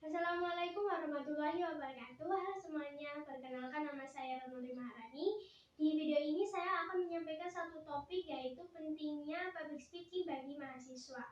Assalamualaikum warahmatullahi wabarakatuh. Halo semuanya, perkenalkan nama saya Ranuri Maharani. Di video ini saya akan menyampaikan satu topik, yaitu pentingnya public speaking bagi mahasiswa.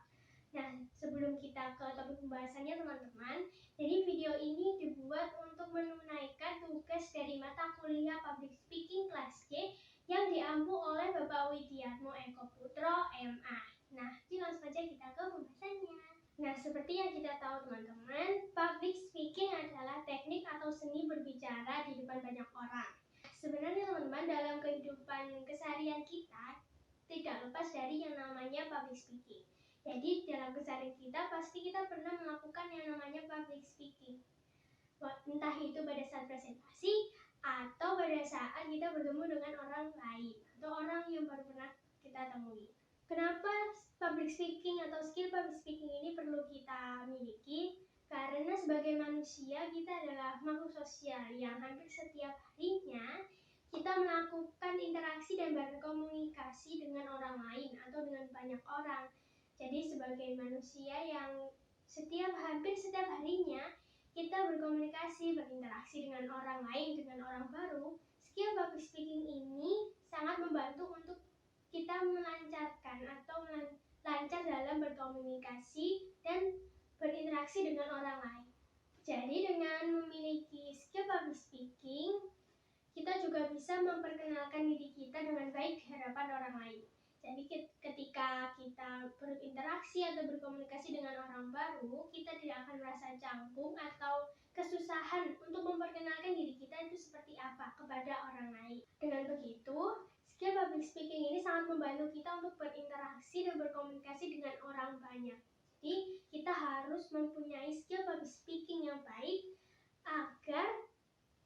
Nah, sebelum kita ke topik pembahasannya teman-teman, jadi video ini dibuat untuk menunaikan tugas dari mata kuliah public speaking kelas G yang diampu oleh Bapak Widiatmo Eko Putro, MA. Nah, langsung saja kita ke pembahasannya. Nah, seperti yang kita tahu teman-teman, public speaking adalah teknik atau seni berbicara di depan banyak orang. Sebenarnya teman-teman, dalam kehidupan keseharian kita tidak lepas dari yang namanya public speaking. Jadi dalam keseharian kita pasti kita pernah melakukan yang namanya public speaking. Entah itu pada saat presentasi atau pada saat kita bertemu dengan orang lain atau orang yang baru pernah kita temui. Kenapa public speaking atau skill public speaking ini perlu kita miliki? Karena sebagai manusia kita adalah makhluk sosial yang hampir setiap harinya kita melakukan interaksi dan berkomunikasi dengan orang lain atau dengan banyak orang. Jadi sebagai manusia yang hampir setiap harinya kita berkomunikasi, berinteraksi dengan orang lain, dengan orang baru, skill public speaking ini sangat membantu untuk kita melancarkan atau lancar dalam berkomunikasi dan berinteraksi dengan orang lain. Jadi dengan memiliki skill public speaking, kita juga bisa memperkenalkan diri kita dengan baik di hadapan orang lain. Jadi ketika kita berinteraksi atau berkomunikasi dengan orang baru, kita tidak akan merasa canggung atau kesusahan untuk memperkenalkan diri kita itu seperti apa kepada orang lain. Dengan begitu, skill public speaking ini sangat membantu kita untuk berinteraksi dan berkomunikasi dengan orang banyak. Jadi kita harus mempunyai skill public speaking yang baik agar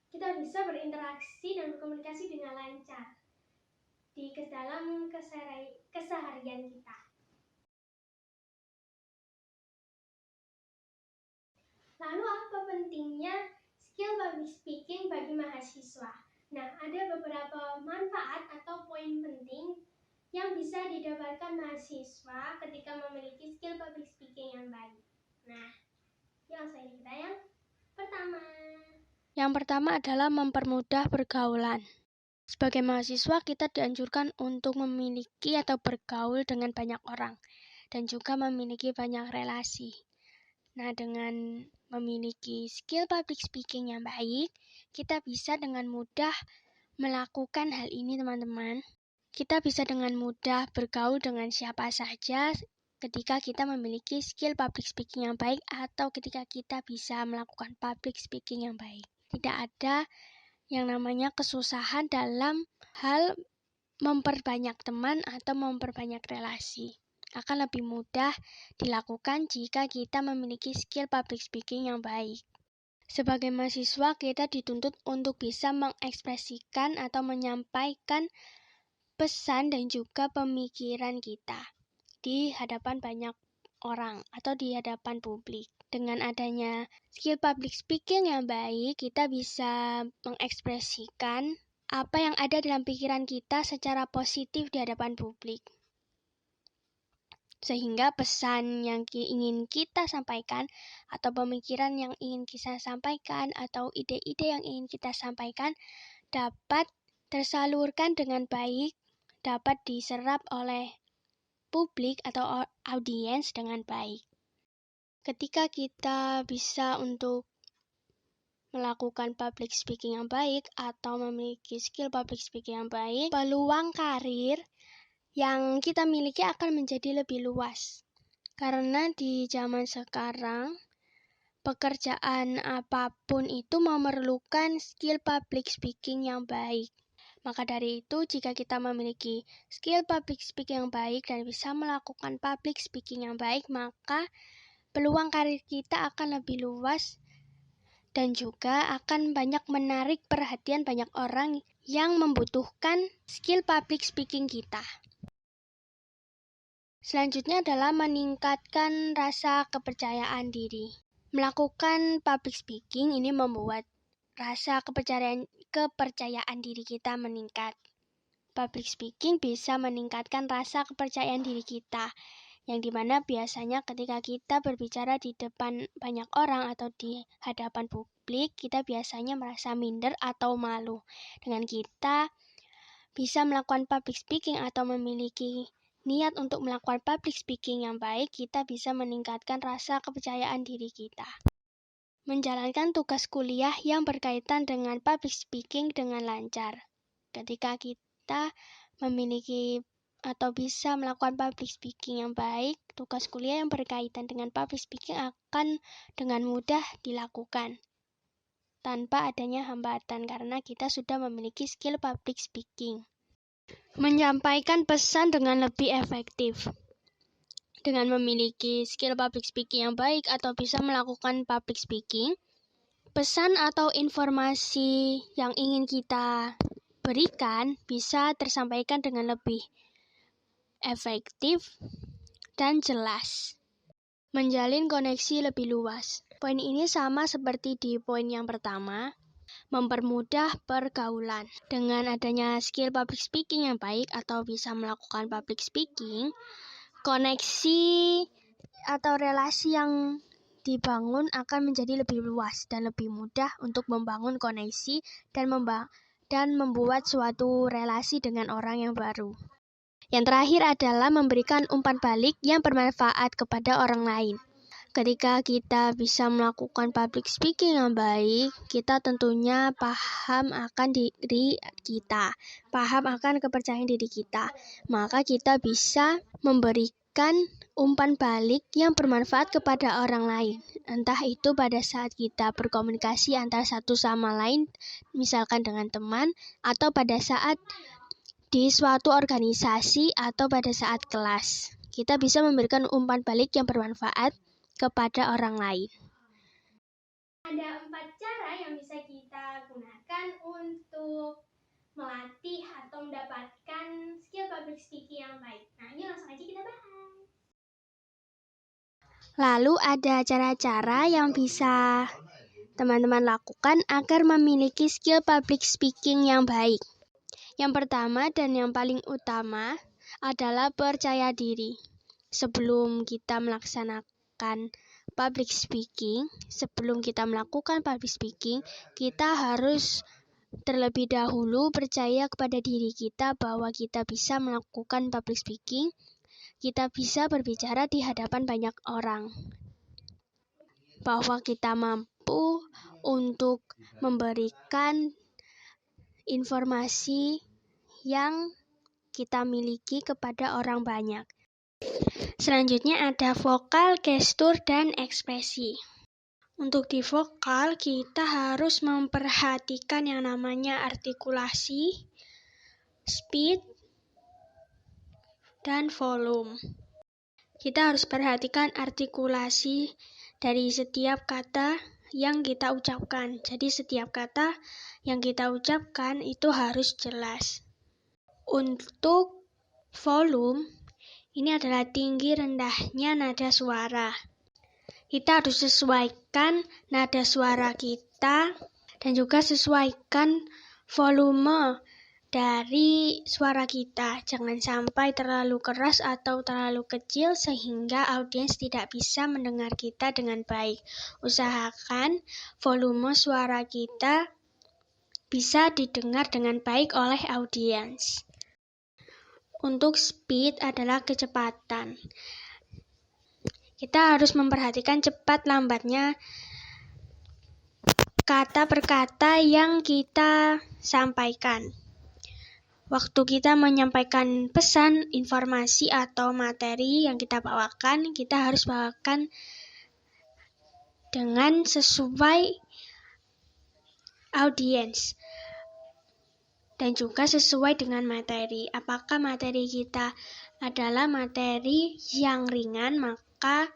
kita bisa berinteraksi dan berkomunikasi dengan lancar di dalam keseharian kita. Lalu apa pentingnya skill public speaking bagi mahasiswa? Nah, ada beberapa manfaat atau poin penting yang bisa didapatkan mahasiswa ketika memiliki skill public speaking yang baik. Nah, langsung kita yang pertama. Yang pertama adalah mempermudah pergaulan. Sebagai mahasiswa, kita dianjurkan untuk memiliki atau bergaul dengan banyak orang dan juga memiliki banyak relasi. Nah, dengan memiliki skill public speaking yang baik, kita bisa dengan mudah melakukan hal ini, teman-teman. Kita bisa dengan mudah bergaul dengan siapa saja ketika kita memiliki skill public speaking yang baik atau ketika kita bisa melakukan public speaking yang baik. Tidak ada yang namanya kesusahan dalam hal memperbanyak teman atau memperbanyak relasi. Akan lebih mudah dilakukan jika kita memiliki skill public speaking yang baik. Sebagai mahasiswa, kita dituntut untuk bisa mengekspresikan atau menyampaikan pesan dan juga pemikiran kita di hadapan banyak orang atau di hadapan publik. Dengan adanya skill public speaking yang baik, kita bisa mengekspresikan apa yang ada dalam pikiran kita secara positif di hadapan publik. Sehingga pesan yang ingin kita sampaikan atau pemikiran yang ingin kita sampaikan atau ide-ide yang ingin kita sampaikan dapat tersalurkan dengan baik, dapat diserap oleh publik atau audiens dengan baik. Ketika kita bisa untuk melakukan public speaking yang baik atau memiliki skill public speaking yang baik, peluang karir yang kita miliki akan menjadi lebih luas. Karena di zaman sekarang, pekerjaan apapun itu memerlukan skill public speaking yang baik. Maka dari itu, jika kita memiliki skill public speaking yang baik dan bisa melakukan public speaking yang baik, maka peluang karir kita akan lebih luas dan juga akan banyak menarik perhatian banyak orang yang membutuhkan skill public speaking kita. Selanjutnya adalah meningkatkan rasa kepercayaan diri. Melakukan public speaking ini membuat rasa kepercayaan diri kita meningkat. Public speaking bisa meningkatkan rasa kepercayaan diri kita. yang dimana biasanya ketika kita berbicara di depan banyak orang atau di hadapan publik, kita biasanya merasa minder atau malu. Dengan kita bisa melakukan public speaking atau memiliki niat untuk melakukan public speaking yang baik, kita bisa meningkatkan rasa kepercayaan diri kita. Menjalankan tugas kuliah yang berkaitan dengan public speaking dengan lancar. Ketika kita memiliki atau bisa melakukan public speaking yang baik, tugas kuliah yang berkaitan dengan public speaking akan dengan mudah dilakukan tanpa adanya hambatan karena kita sudah memiliki skill public speaking. Menyampaikan pesan dengan lebih efektif. Dengan memiliki skill public speaking yang baik atau bisa melakukan public speaking, pesan atau informasi yang ingin kita berikan bisa tersampaikan dengan lebih efektif dan jelas. Menjalin koneksi lebih luas. Poin ini sama seperti di poin yang pertama, mempermudah pergaulan. Dengan adanya skill public speaking yang baik atau bisa melakukan public speaking, koneksi atau relasi yang dibangun akan menjadi lebih luas dan lebih mudah untuk membangun koneksi dan membuat suatu relasi dengan orang yang baru. Yang terakhir adalah memberikan umpan balik yang bermanfaat kepada orang lain. Ketika kita bisa melakukan public speaking yang baik, kita tentunya paham akan diri kita, paham akan kepercayaan diri kita. Maka kita bisa memberikan umpan balik yang bermanfaat kepada orang lain. Entah itu pada saat kita berkomunikasi antara satu sama lain, misalkan dengan teman, atau pada saat di suatu organisasi atau pada saat kelas. Kita bisa memberikan umpan balik yang bermanfaat kepada orang lain. Ada 4 cara yang bisa kita gunakan untuk melatih atau mendapatkan skill public speaking yang baik. Nah, ini langsung aja kita bahas. Lalu ada cara-cara yang bisa teman-teman lakukan agar memiliki skill public speaking yang baik. Yang pertama dan yang paling utama adalah percaya diri. Sebelum kita melakukan public speaking, kita harus terlebih dahulu percaya kepada diri kita bahwa kita bisa melakukan public speaking, kita bisa berbicara di hadapan banyak orang, bahwa kita mampu untuk memberikan informasi yang kita miliki kepada orang banyak. Selanjutnya ada vokal, gestur, dan ekspresi. Untuk di vokal, kita harus memperhatikan yang namanya artikulasi, speed, dan volume. Kita harus perhatikan artikulasi dari setiap kata yang kita ucapkan. Jadi setiap kata yang kita ucapkan itu harus jelas. Untuk volume, ini adalah tinggi rendahnya nada suara. Kita harus sesuaikan nada suara kita dan juga sesuaikan volume dari suara kita. Jangan sampai terlalu keras atau terlalu kecil sehingga audiens tidak bisa mendengar kita dengan baik. Usahakan volume suara kita bisa didengar dengan baik oleh audiens. Untuk speed adalah kecepatan. Kita harus memperhatikan cepat lambatnya kata per kata yang kita sampaikan. Waktu kita menyampaikan pesan, informasi, atau materi yang kita bawakan, kita harus bawakan dengan sesuai audiens dan juga sesuai dengan materi. Apakah materi kita adalah materi yang ringan, maka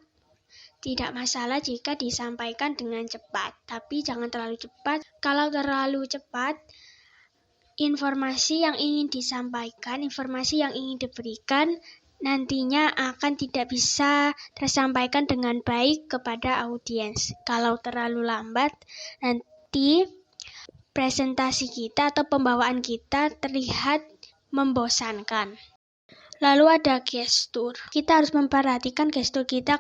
tidak masalah jika disampaikan dengan cepat. Tapi jangan terlalu cepat. Kalau terlalu cepat, informasi yang ingin disampaikan, informasi yang ingin diberikan, nantinya akan tidak bisa tersampaikan dengan baik kepada audiens. Kalau terlalu lambat, nanti presentasi kita atau pembawaan kita terlihat membosankan. Lalu ada gestur. Kita harus memperhatikan gestur kita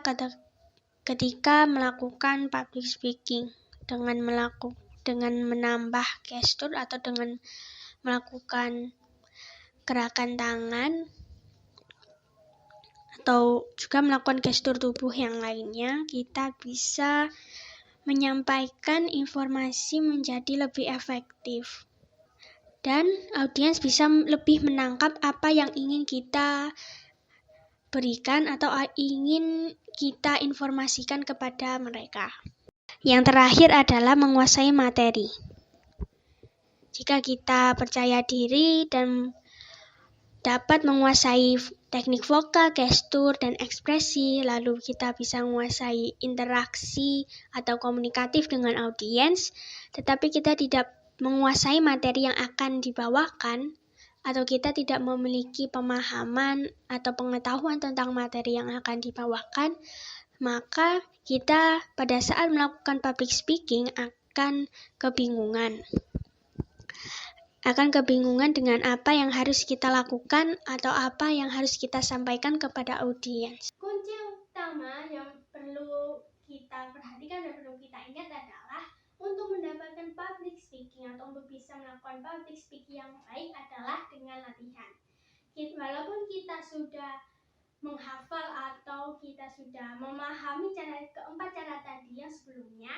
ketika melakukan public speaking. Dengan menambah gestur atau dengan melakukan gerakan tangan atau juga melakukan gestur tubuh yang lainnya, kita bisa menyampaikan informasi menjadi lebih efektif. Dan audiens bisa lebih menangkap apa yang ingin kita berikan atau ingin kita informasikan kepada mereka. Yang terakhir adalah menguasai materi. Jika kita percaya diri dan dapat menguasai teknik vokal, gestur, dan ekspresi, lalu kita bisa menguasai interaksi atau komunikatif dengan audiens, tetapi kita tidak menguasai materi yang akan dibawakan, atau kita tidak memiliki pemahaman atau pengetahuan tentang materi yang akan dibawakan, maka kita pada saat melakukan public speaking akan kebingungan dengan apa yang harus kita lakukan atau apa yang harus kita sampaikan kepada audiens. Kunci utama yang perlu kita perhatikan dan perlu kita ingat adalah untuk mendapatkan public speaking atau untuk bisa melakukan public speaking yang baik adalah dengan latihan. Walaupun kita sudah menghafal atau kita sudah memahami keempat cara tadi yang sebelumnya,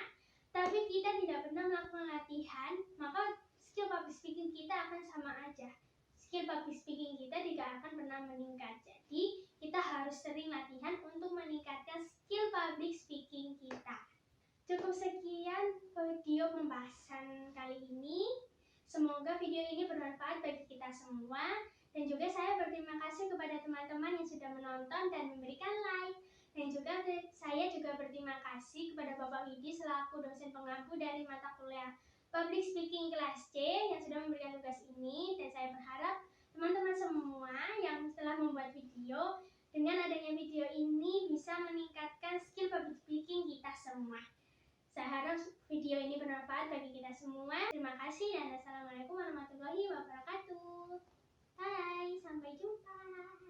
tapi kita tidak pernah melakukan latihan, maka skill public speaking kita akan sama aja. Skill public speaking kita tidak akan pernah meningkat. Jadi, kita harus sering latihan untuk meningkatkan skill public speaking kita. Cukup sekian video pembahasan kali ini. Semoga video ini bermanfaat bagi kita semua. Dan juga saya berterima kasih kepada teman-teman yang sudah menonton dan memberikan like. Dan juga saya juga berterima kasih kepada Bapak Widi selaku dosen pengampu dari mata kuliah Public Speaking kelas C yang sudah memberikan tugas ini. Dan saya berharap teman-teman semua yang telah membuat video, dengan adanya video ini bisa meningkatkan skill public speaking kita semua. Saya harap video ini bermanfaat bagi kita semua. Terima kasih dan assalamualaikum warahmatullahi wabarakatuh. Bye, sampai jumpa.